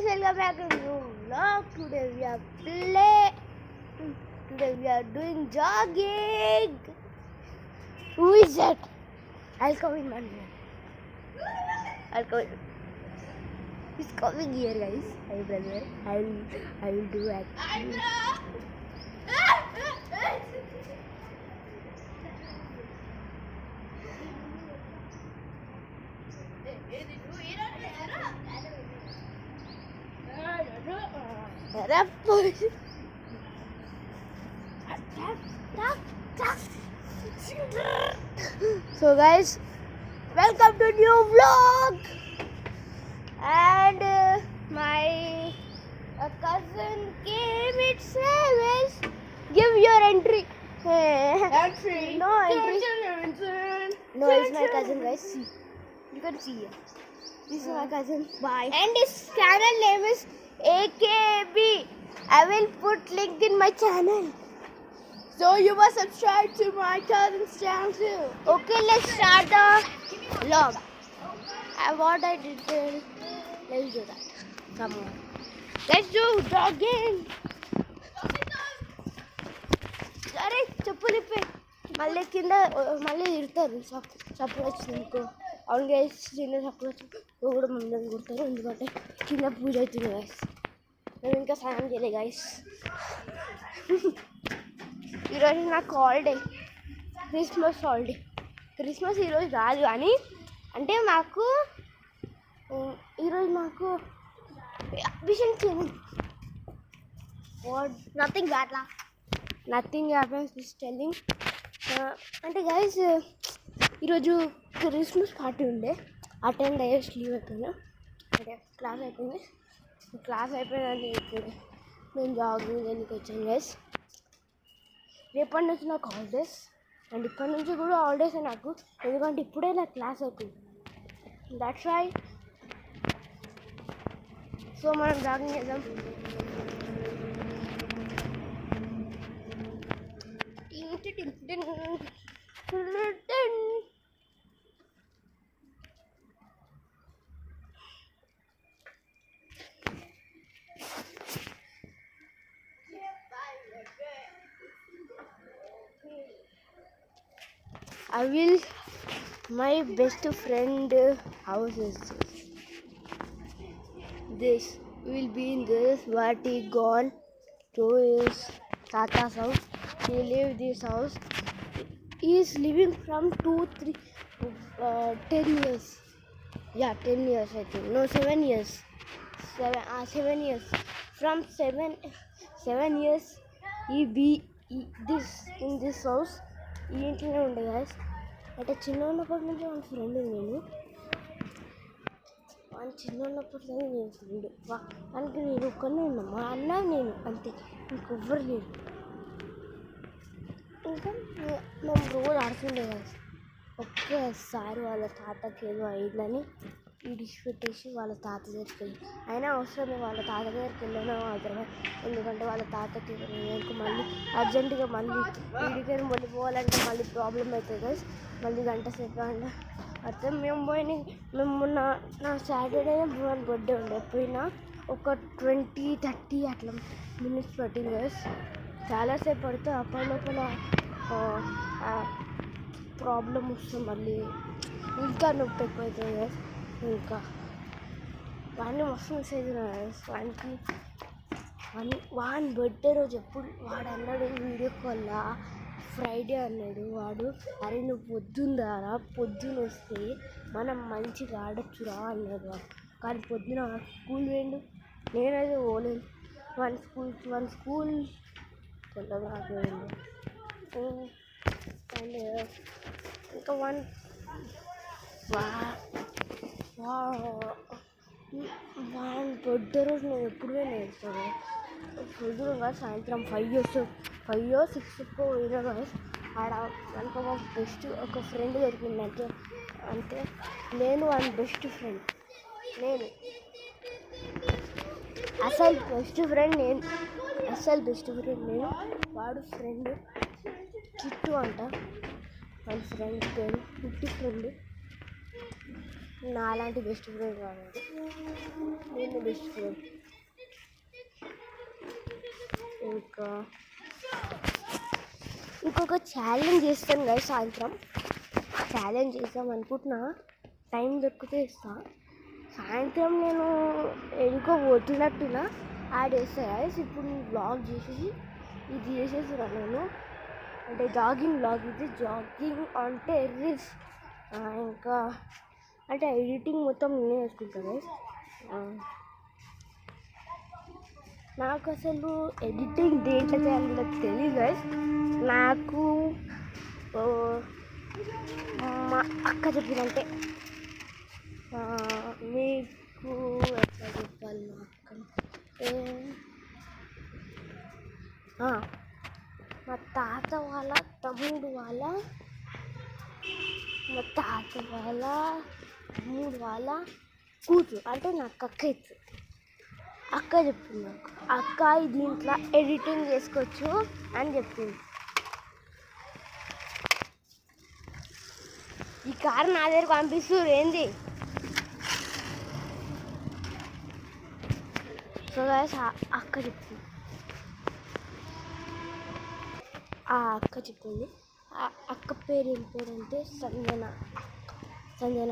guys, welcome back to a new vlog. Today we are doing jogging. Who is that? I'll come in one minute. I'll come in. He's coming here, guys. Hi brother. I will do acting. So guys, welcome to new vlog. And my cousin came. It says, give your entry. Entry. No entry. No, it's my cousin, guys. See, you can see it. This is my cousin. Bye. And his channel name is AKB. I will put link in my channel. So you must subscribe to my cousin's channel too. Okay, let's start the vlog. What I did, let's do that. Come on. Let's do jogging. అరే చెప్పులు ఇప్పే మళ్ళీ కింద మళ్ళీ తిడతారు చప్పులు వచ్చింది ఇంకో అవును guys చిన్న చప్పులు వచ్చి కూడా మమ్మల్ని కొడతారు ఎందుకంటే కింద పూజ అవుతుంది గైస్ మేము ఇంకా స్నానం చేయలేదు గైస్ ఈరోజు నాకు హాలిడే క్రిస్మస్ హాలిడే క్రిస్మస్ ఈరోజు రాదు కానీ అంటే మాకు ఈరోజు మాకు విషయం చేయండి Nothing bad lah. Nothing happens this telling అంటే గైస్ ఈరోజు క్రిస్మస్ పార్టీ ఉండే అటెండ్ అయ్యేసి లీవ్ అయిపోయినా అంటే క్లాస్ అయిపోయిందని ఇప్పుడు నేను జాగింగ్ ఎందుకు వచ్చాను గైస్ రేపటి నుంచి నాకు హాలిడేస్ అండ్ ఇప్పటి నుంచి కూడా హాలిడేస్ నాకు ఎందుకంటే ఇప్పుడే నాకు క్లాస్ అయిపోయింది దట్స్ వై సో మనం జాగింగ్ చేద్దాం I will my best friend house is this will be in this but he gone to his tata's house. He leave this house. He is living from 10 years. Yeah, 10 years I think. No, 7 years. 7 years. From 7 years he be in this house. ఈ ఇంట్లోనే ఉండే guys అంటే చిన్న ఉన్నప్పటి నుంచి వాళ్ళ friend నేను friend వానికి నేను ఒక్కనే ఉన్నా మా అన్న నేను అంతే ఇంకొవ్వరు లేరు ఇంకా మేము రోజు ఆడుతుండే గాయస్ ఒక్కసారి వాళ్ళ తాతకి ఏదో అయిందని పెట్టేసి వాళ్ళ తాత దగ్గరికి వెళ్ళి అయినా అవసరం వాళ్ళ తాత దగ్గరికి వెళ్ళినా మాత్రమే ఎందుకంటే వాళ్ళ తాతకి మళ్ళీ అర్జెంటుగా మళ్ళీ వీడికి వెళ్ళిపోవాలంటే మళ్ళీ ప్రాబ్లం అవుతుంది గైస్ మళ్ళీ గంట సేపు అంటే అర్థం మేము మొన్న నా సాటర్డే భువన్ బర్త్డే ఉండే పోయినా ఒక 20-30 అట్లా మినిట్స్ పట్టింది గైస్ చాలాసేపు పడితే అప్పటి లోపల ప్రాబ్లం వస్తుంది మళ్ళీ ఇంకా నొప్పి ఎక్కువవుతుంది గైస్ ఇంకా వాడిని మస్తు మిస్ అవుతున్నా వాని బర్త్డే రోజు ఎప్పుడు వాడు అన్నాడు వీడియో కాల్లో ఫ్రైడే అన్నాడు వాడు అరే నువ్వు పొద్దున్న వస్తే మనం మంచిగా ఆడొచ్చురా అన్నాడు వాడు కానీ పొద్దున స్కూల్ వేయండు నేనైతే పోలేను వన్ స్కూల్ తొందరగా పోయిండు అండ్ ఇంకా వాని బర్త్డే రోజు నేను ఎప్పుడు నేర్చుకోను పొద్దున సాయంత్రం 5 or 6 పోయినా కానీ ఆడ మనకు ఒక ఫ్రెండ్ దొరికిందంటే అంటే నేను ఆయన బెస్ట్ ఫ్రెండ్ అసలు బెస్ట్ ఫ్రెండ్ నేను వాడు ఫ్రెండ్ కిట్టు అంట వాళ్ళ ఫ్రెండ్ పేరు పుట్టి ఫ్రెండ్ నాలాంటి బెస్ట్ ఫ్రెండ్ కావాలి, నేను బెస్ట్ ఫ్రెండ్. ఇంకా ఇంకొక ఛాలెంజ్ చేస్తాను కదా సాయంత్రం, ఛాలెంజ్ చేద్దాం అనుకుంటున్నా, టైం దొరికితే ఇస్తా. సాయంత్రం నేను ఎడుకో పోతున్నట్టుగా యాడ్ చేస్తా గైస్. ఇప్పుడు బ్లాగ్ చేసేసి ఇది చేసేసినా నేను, అంటే జాగింగ్ బ్లాగ్, ఇది జాగింగ్ అంటే రీల్స్, ఇంకా అంటే ఎడిటింగ్ మొత్తం నేనే వేసుకుంటాను గైస్. నాకు అసలు ఎడిటింగ్ దేంట్లో చేయాలో తెలియదు గైస్. నాకు మా అక్క చెప్పినంటే, మీకు ఎట్లా చెప్పాలి, మా అక్క మా తాత వాళ్ళ తమ్ముడు వాళ్ళ కూతురు, అంటే నాకు అక్క ఇచ్చు. అక్క చెప్పింది నాకు, అక్క దీంట్లో ఎడిటింగ్ చేసుకోవచ్చు అని చెప్పింది. ఈ కారు నా దగ్గర పంపిస్తారు ఏంది? సో గైస్ అక్క చెప్పింది, ఆ అక్క పేరు ఏం పేరు అంటే సంజన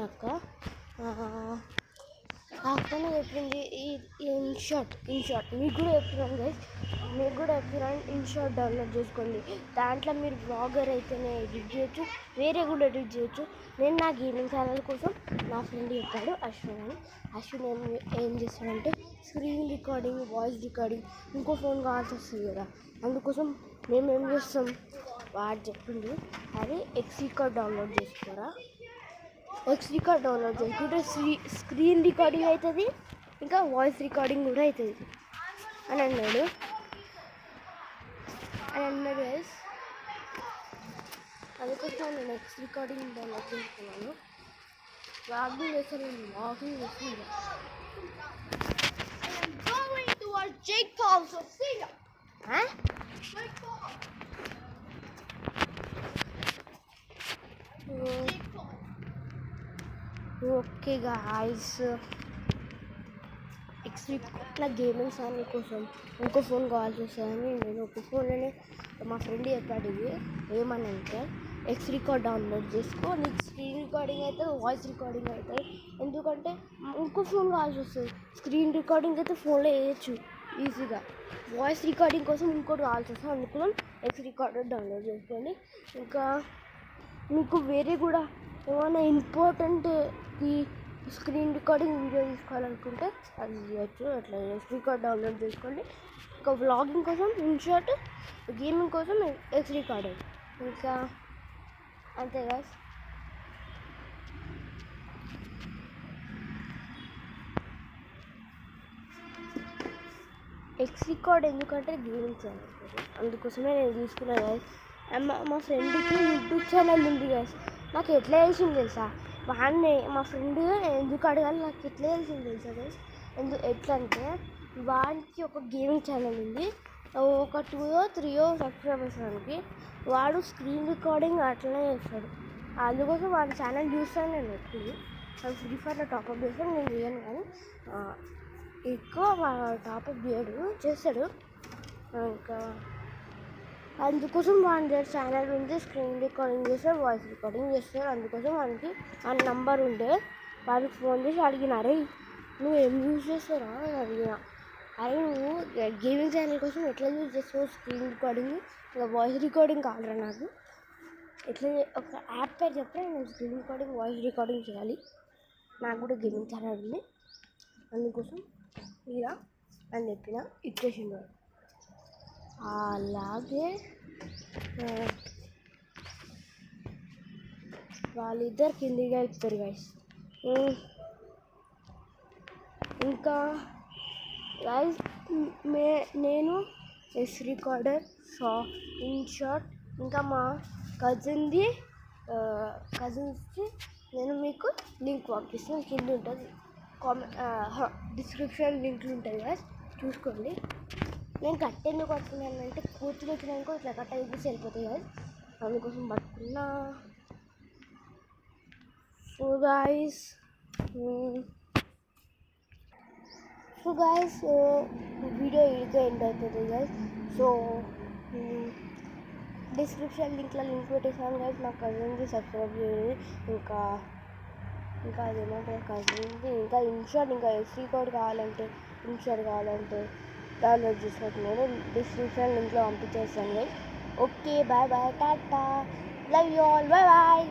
అక్క. ఆ అక్కనే చెప్పింది ఇన్షాట్ మీకు కూడా చెప్తున్నాను గైస్, మీకు కూడా చెప్తున్నాను, ఇన్షాట్ డౌన్లోడ్ చేసుకోండి. దాంట్లో మీరు బ్లాగర్ అయితేనే ఎడిట్ చేయొచ్చు, వేరే కూడా ఎడిట్ చేయొచ్చు. నేను నా గేమింగ్ ఛానల్ కోసం నా ఫ్రెండ్ చెప్పాడు, అశ్విన్ ఏం చేస్తాడంటే స్క్రీన్ రికార్డింగ్, వాయిస్ రికార్డింగ్, ఇంకో ఫోన్ కావాల్సి వస్తుంది కదా, అందుకోసం మేము ఏం చేస్తాం, వాడు చెప్పింది అరే ఎక్స్డీ కార్డ్ డౌన్లోడ్ చేసుకోరా, ఎక్స్డీ కార్డ్ డౌన్లోడ్ చేసుకుంటే స్క్రీన్ రికార్డింగ్ అవుతుంది, ఇంకా వాయిస్ రికార్డింగ్ కూడా అవుతుంది అని అన్నాడు గైస్. అందుకోసం నేను ఎక్స్ రికార్డింగ్ డౌన్లోడ్ చేసుకున్నాను. వాకింగ్ చేస్తాను, వాకింగ్ చేస్తాను. Jake Paul, so see ya. Huh? Jake Paul. Okay guys, నా గేమింగ్ ఛానల్ కోసం ఇంకో ఫోన్ కావాల్సి వస్తుందని నేను ఒక ఫోన్లోనే మా ఫ్రెండ్ చెప్పాడు, ఇది ఏమనంటే ఎక్స్ రికార్డ్ డౌన్లోడ్ చేసుకో, నీకు స్క్రీన్ రికార్డింగ్ అయితే వాయిస్ రికార్డింగ్ అవుతాయి. ఎందుకంటే ఇంకో ఫోన్ కావాల్సి వస్తుంది, స్క్రీన్ రికార్డింగ్ అయితే ఫోన్లో వేయచ్చు ఈజీగా, వాయిస్ రికార్డింగ్ కోసం ఇంకోటి కావాల్సి వస్తుంది. అందుకోసం ఎక్స్ రికార్డర్ డౌన్లోడ్ చేసుకోండి. ఇంకా మీకు వేరే కూడా ఏమైనా ఇంపార్టెంట్ ఈ స్క్రీన్ రికార్డింగ్ వీడియో తీసుకోవాలనుకుంటే అది చేయొచ్చు. అట్లా ఎక్స్ రికార్డ్ డౌన్లోడ్ చేసుకోండి. ఇంకా వ్లాగింగ్ కోసం ఇన్షాట్, గేమింగ్ కోసం ఎక్స్ రికార్డర్. ఇంకా అంతే గాయ్స్. ఎక్స్ రికార్డ్ ఎందుకంటే గేమింగ్ ఛానల్, అందుకోసమే నేను తీసుకున్నాను గాయ్స్. మా ఫ్రెండ్కి యూట్యూబ్ ఛానల్ ఉంది గాయ్స్. నాకు ఎట్లా తెలిసింది తెలుసా, వాడిని మా ఫ్రెండ్ ఎందుకు అడగాలి, నాకు ఎట్లా తెలిసింది తెలుసా గాయ్స్. ఎట్లా అంటే వాడికి ఒక గేమింగ్ ఛానల్ ఉంది, ఒక 2 or 3 సబ్స్క్రైబర్స్ వాడికి. వాడు స్క్రీన్ రికార్డింగ్ అట్లనే చేస్తాడు, అందుకోసం వాడి ఛానల్ చూస్తాను నేను. ఎప్పుడు వాడు ఫ్రీ ఫైర్లో టాప్అప్ చేస్తాను, నేను చేయను, కానీ ఎక్కువ టాప్అప్ చేస్తాడు. ఇంకా అందుకోసం వాడి ఛానల్ ఉంది, స్క్రీన్ రికార్డింగ్ చేస్తాడు, వాయిస్ రికార్డింగ్ చేస్తాడు. అందుకోసం వానికి ఆ నంబర్ ఉండే, వాడికి ఫోన్ చేసి అడిగిన, అరే నువ్వు ఏం యూజ్ చేస్తారా అని అడిగిన. అరే నువ్వు గేమింగ్ ఛానల్ కోసం ఎట్లా యూజ్ చేస్తావు స్క్రీన్ రికార్డింగ్, ఇంకా వాయిస్ రికార్డింగ్ కావాలరా నాకు, ఎట్లా ఒక యాప్ పేరు చెప్తే నేను స్క్రీన్ రికార్డింగ్, వాయిస్ రికార్డింగ్ చేయాలి, నాకు కూడా గేమింగ్ ఛానల్ ఉంది, అందుకోసం ఇలా అని చెప్పిన. ఇచ్చేసిండు. అలాగే వాళ్ళిద్దరు కిందికి వెళ్తారు గైస్. ఇంకా గైస్ నేను ఎస్ రికార్డర్, ఇన్షాట్, ఇంకా మా కజిన్స్కి నేను మీకు లింక్ పంపిస్తాను, కింద ఉంటుంది డిస్క్రిప్షన్ లింక్లు ఉంటాయి గైస్, చూసుకోండి. నేను కట్ ఎందుకు పట్టుకున్నానంటే కూతురు వచ్చినాక ఇట్లా కట్ట చూసి వెళ్ళిపోతాయి కదా, అందుకోసం పట్టుకున్నా. So guys so guys video ఇడికే ఎండ్ అవుతుంది గైస్. సో డిస్క్రిప్షన్ లింక్ పెట్టేసాను గైస్. మా కజిన్కి సబ్స్క్రైబ్ చేయండి. ఇంకా అదేమంటారు కజిన్కి ఇంకా ఇన్షాట్ ఇంకా ఎస్సీ కోడ్ కావాలంటే డౌన్లోడ్ చేసుకుంటున్నాను. డిస్క్రిప్షన్ లింక్లో పంపించేస్తాను guys. Okay bye bye tata, love you all, bye bye.